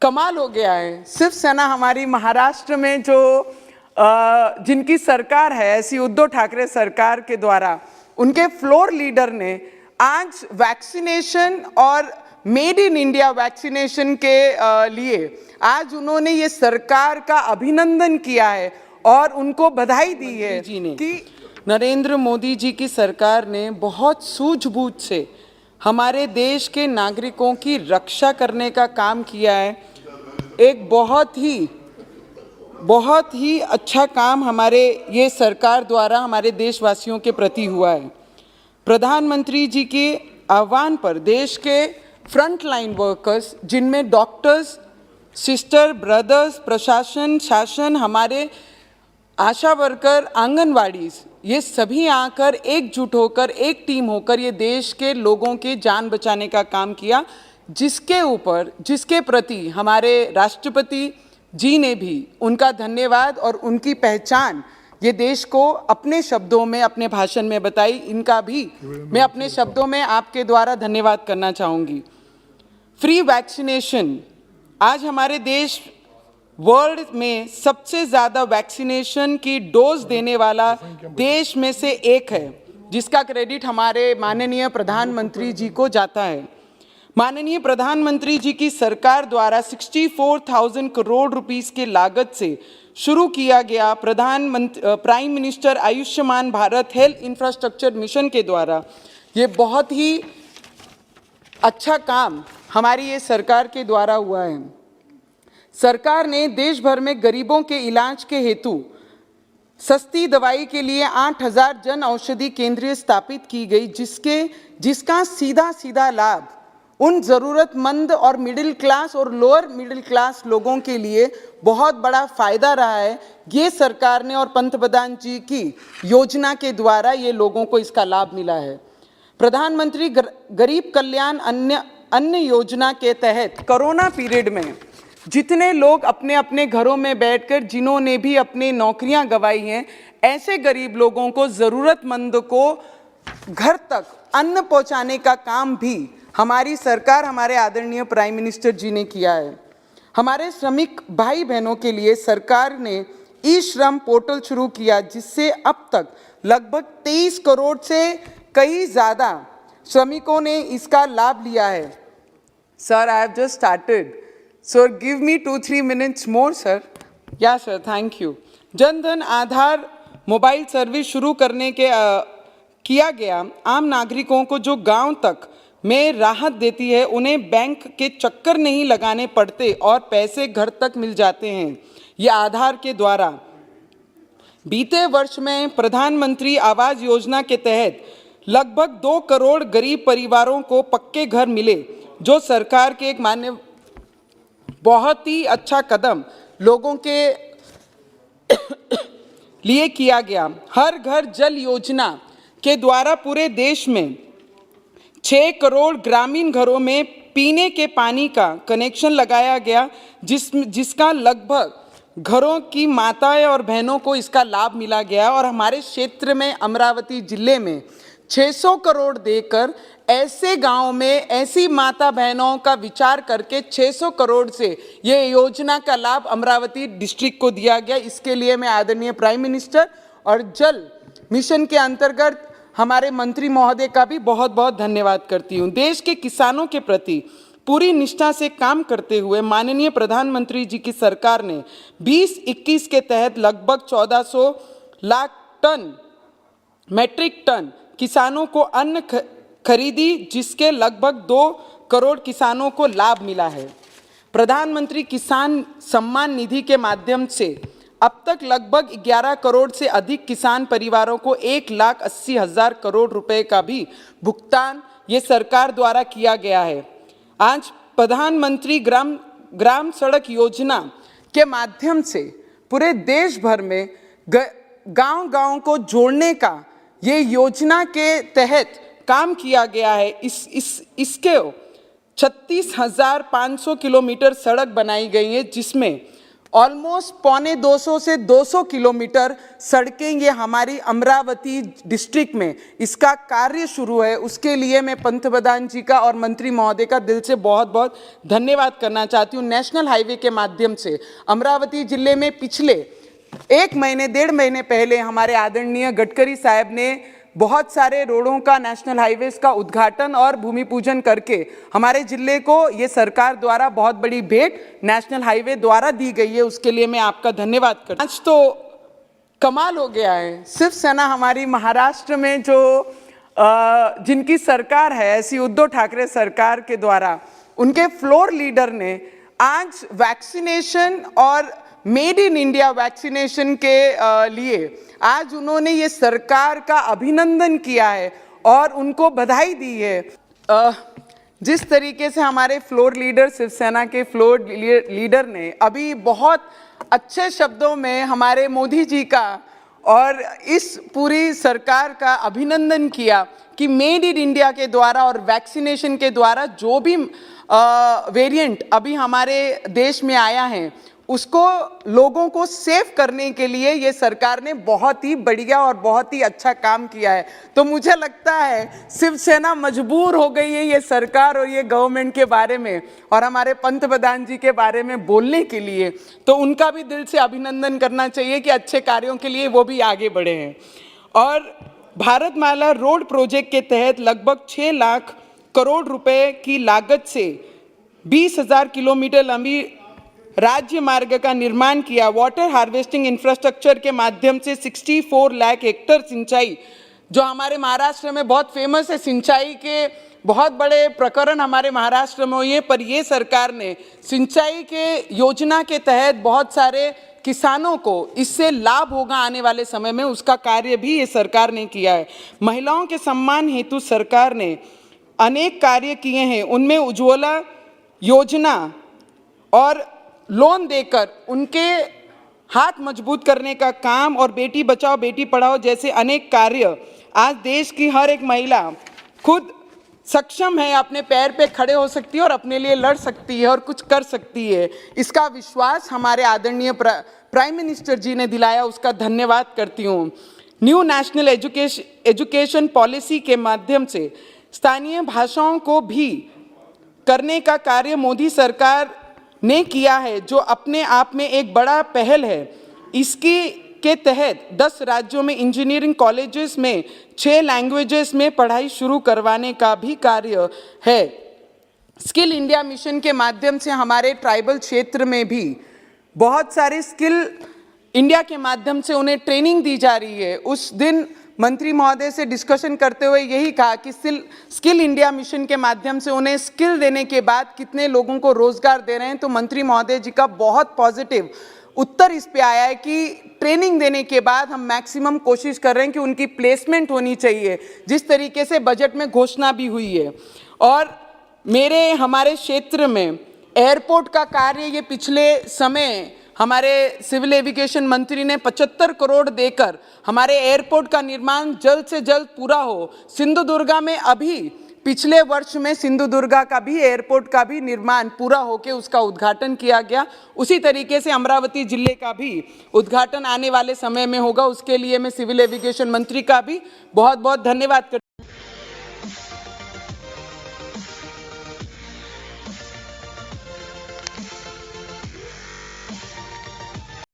कमाल हो गया है। सिर्फ सेना हमारी महाराष्ट्र में जो जिनकी सरकार है, ऐसी उद्धव ठाकरे सरकार के द्वारा उनके फ्लोर लीडर ने आज वैक्सीनेशन और मेड इन इंडिया वैक्सीनेशन के लिए आज उन्होंने ये सरकार का अभिनंदन किया है और उनको बधाई दी है कि नरेंद्र मोदी जी की सरकार ने बहुत सूझबूझ से हमारे देश के नागरिकों की रक्षा करने का काम किया है। एक बहुत ही अच्छा काम हमारे ये सरकार द्वारा हमारे देशवासियों के प्रति हुआ है। प्रधानमंत्री जी के आह्वान पर देश के फ्रंट लाइन वर्कर्स, जिनमें डॉक्टर्स, सिस्टर, ब्रदर्स, प्रशासन, शासन, हमारे आशा वर्कर, आंगनवाड़ी, ये सभी आकर एकजुट होकर एक टीम होकर ये देश के लोगों के जान बचाने का काम किया, जिसके प्रति हमारे राष्ट्रपति जी ने भी उनका धन्यवाद और उनकी पहचान ये देश को अपने शब्दों में अपने भाषण में बताई। इनका भी मैं अपने शब्दों में आपके द्वारा धन्यवाद करना चाहूँगी। फ्री वैक्सीनेशन, आज हमारे देश वर्ल्ड में सबसे ज़्यादा वैक्सीनेशन की डोज देने वाला देश में से एक है, जिसका क्रेडिट हमारे माननीय प्रधानमंत्री जी को जाता है। माननीय प्रधानमंत्री जी की सरकार द्वारा 64,000 करोड़ रुपीस के लागत से शुरू किया गया prime minister Ayushman Bharat health infrastructure mission के द्वारा ये बहुत ही अच्छा काम हमारी ये सरकार के द्वारा हुआ है। सरकार ने देश भर में गरीबों के इलाज के हेतु सस्ती दवाई के लिए 8,000 जन औषधि केंद्र स्थापित की गई, जिसका सीधा लाभ उन ज़रूरतमंद और मिडिल क्लास और लोअर मिडिल क्लास लोगों के लिए बहुत बड़ा फायदा रहा है। ये सरकार ने और पंतप्रधान जी की योजना के द्वारा ये लोगों को इसका लाभ मिला है। प्रधानमंत्री गरीब कल्याण अन्न योजना के तहत कोरोना पीरियड में जितने लोग अपने अपने घरों में बैठकर जिन्होंने भी अपनी नौकरियां गंवाई हैं, ऐसे गरीब लोगों को, ज़रूरतमंद को घर तक अन्न पहुंचाने का काम भी हमारी सरकार, हमारे आदरणीय प्राइम मिनिस्टर जी ने किया है। हमारे श्रमिक भाई बहनों के लिए सरकार ने ई श्रम पोर्टल शुरू किया, जिससे अब तक लगभग 23 करोड़ से कई ज़्यादा श्रमिकों ने इसका लाभ लिया है। Sir, I have just started, so give me 2-3 minutes more sir. या sir, thank you. Jan Dhan Aadhaar mobile service शुरू करने के किया गया आम नागरिकों को जो गांव तक में राहत देती है, उन्हें बैंक के चक्कर नहीं लगाने पड़ते और पैसे घर तक मिल जाते हैं ये आधार के द्वारा। बीते वर्ष में प्रधानमंत्री आवास योजना के तहत लगभग 2 करोड़ गरीब परिवारों को पक्के घर मिले, जो सरकार के एक मान्य बहुत ही अच्छा कदम लोगों के लिए किया गया। हर घर जल योजना के द्वारा पूरे देश में 6 करोड़ ग्रामीण घरों में पीने के पानी का कनेक्शन लगाया गया, जिसका लगभग घरों की माताएं और बहनों को इसका लाभ मिला गया। और हमारे क्षेत्र में अमरावती जिले में 600 करोड़ देकर ऐसे गांव में ऐसी माता बहनों का विचार करके 600 करोड़ से ये योजना का लाभ अमरावती डिस्ट्रिक्ट को दिया गया। इसके लिए मैं आदरणीय प्राइम मिनिस्टर और जल मिशन के अंतर्गत हमारे मंत्री महोदय का भी बहुत बहुत धन्यवाद करती हूँ। देश के किसानों के प्रति पूरी निष्ठा से काम करते हुए माननीय प्रधानमंत्री जी की सरकार ने 2021 के तहत लगभग 1400 लाख मैट्रिक टन किसानों को अन्न खरीदी, जिसके लगभग 2 करोड़ किसानों को लाभ मिला है। प्रधानमंत्री किसान सम्मान निधि के माध्यम से अब तक लगभग 11 करोड़ से अधिक किसान परिवारों को 1,80,000 करोड़ रुपए का भी भुगतान ये सरकार द्वारा किया गया है। आज प्रधानमंत्री ग्राम सड़क योजना के माध्यम से पूरे देश भर में गांव-गांव को जोड़ने का ये योजना के तहत काम किया गया है। इसके 36,500 किलोमीटर सड़क बनाई गई है, जिसमें ऑलमोस्ट 125 से 200 किलोमीटर सड़कें ये हमारी अमरावती डिस्ट्रिक्ट में इसका कार्य शुरू है। उसके लिए मैं पंतप्रधान जी का और मंत्री महोदय का दिल से बहुत बहुत धन्यवाद करना चाहती हूँ। नेशनल हाईवे के माध्यम से अमरावती जिले में पिछले 1-1.5 महीने पहले हमारे आदरणीय गडकरी साहब ने बहुत सारे रोडों का, नेशनल हाईवेज का उद्घाटन और भूमि पूजन करके हमारे जिले को ये सरकार द्वारा बहुत बड़ी भेंट नेशनल हाईवे द्वारा दी गई है। उसके लिए मैं आपका धन्यवाद करता हूं। आज तो कमाल हो गया है, शिवसेना हमारी महाराष्ट्र में जो जिनकी सरकार है, ऐसी उद्धव ठाकरे सरकार के द्वारा उनके फ्लोर लीडर ने आज वैक्सीनेशन और मेड इन इंडिया वैक्सीनेशन के लिए आज उन्होंने ये सरकार का अभिनंदन किया है और उनको बधाई दी है। जिस तरीके से हमारे फ्लोर लीडर, शिवसेना के फ्लोर लीडर ने अभी बहुत अच्छे शब्दों में हमारे मोदी जी का और इस पूरी सरकार का अभिनंदन किया कि मेड इन इंडिया के द्वारा और वैक्सीनेशन के द्वारा जो भी वेरिएंट अभी हमारे देश में आया है उसको लोगों को सेव करने के लिए ये सरकार ने बहुत ही बढ़िया और बहुत ही अच्छा काम किया है। तो मुझे लगता है शिवसेना मजबूर हो गई है ये सरकार और ये गवर्नमेंट के बारे में और हमारे पंतप्रधान जी के बारे में बोलने के लिए, तो उनका भी दिल से अभिनंदन करना चाहिए कि अच्छे कार्यों के लिए वो भी आगे बढ़े हैं। और भारतमाला रोड प्रोजेक्ट के तहत लगभग 6 लाख करोड़ रुपए की लागत से 20,000 किलोमीटर लंबी राज्य मार्ग का निर्माण किया। वाटर हार्वेस्टिंग इंफ्रास्ट्रक्चर के माध्यम से 64 लाख हेक्टेयर सिंचाई, जो हमारे महाराष्ट्र में बहुत फेमस है, सिंचाई के बहुत बड़े प्रकरण हमारे महाराष्ट्र में हुए हैं, पर ये सरकार ने सिंचाई के योजना के तहत बहुत सारे किसानों को इससे लाभ होगा आने वाले समय में, उसका कार्य भी ये सरकार ने किया है। महिलाओं के सम्मान हेतु सरकार ने अनेक कार्य किए हैं, उनमें उज्ज्वला योजना और लोन देकर उनके हाथ मजबूत करने का काम और बेटी बचाओ बेटी पढ़ाओ जैसे अनेक कार्य। आज देश की हर एक महिला खुद सक्षम है, अपने पैर पे खड़े हो सकती है और अपने लिए लड़ सकती है और कुछ कर सकती है। इसका विश्वास हमारे आदरणीय प्राइम मिनिस्टर जी ने दिलाया, उसका धन्यवाद करती हूँ। न्यू नेशनल एजुकेशन पॉलिसी के माध्यम से स्थानीय भाषाओं को भी करने का कार्य मोदी सरकार ने किया है, जो अपने आप में एक बड़ा पहल है। इसकी के तहत 10 राज्यों में इंजीनियरिंग कॉलेजेस में 6 लैंग्वेजेस में पढ़ाई शुरू करवाने का भी कार्य है। स्किल इंडिया मिशन के माध्यम से हमारे ट्राइबल क्षेत्र में भी बहुत सारे स्किल इंडिया के माध्यम से उन्हें ट्रेनिंग दी जा रही है। उस दिन मंत्री महोदय से डिस्कशन करते हुए यही कहा कि स्किल इंडिया मिशन के माध्यम से उन्हें स्किल देने के बाद कितने लोगों को रोजगार दे रहे हैं। तो मंत्री महोदय जी का बहुत पॉजिटिव उत्तर इस पे आया है कि ट्रेनिंग देने के बाद हम मैक्सिमम कोशिश कर रहे हैं कि उनकी प्लेसमेंट होनी चाहिए, जिस तरीके से बजट में घोषणा भी हुई है। और हमारे क्षेत्र में एयरपोर्ट का कार्य ये पिछले समय हमारे सिविल एविएशन मंत्री ने 75 करोड़ देकर हमारे एयरपोर्ट का निर्माण जल्द से जल्द पूरा हो। सिंधुदुर्गा में अभी पिछले वर्ष में सिंधुदुर्गा का भी एयरपोर्ट का भी निर्माण पूरा होकर उसका उद्घाटन किया गया। उसी तरीके से अमरावती जिले का भी उद्घाटन आने वाले समय में होगा। उसके लिए मैं सिविल एविएशन मंत्री का भी बहुत बहुत धन्यवाद करती हूं।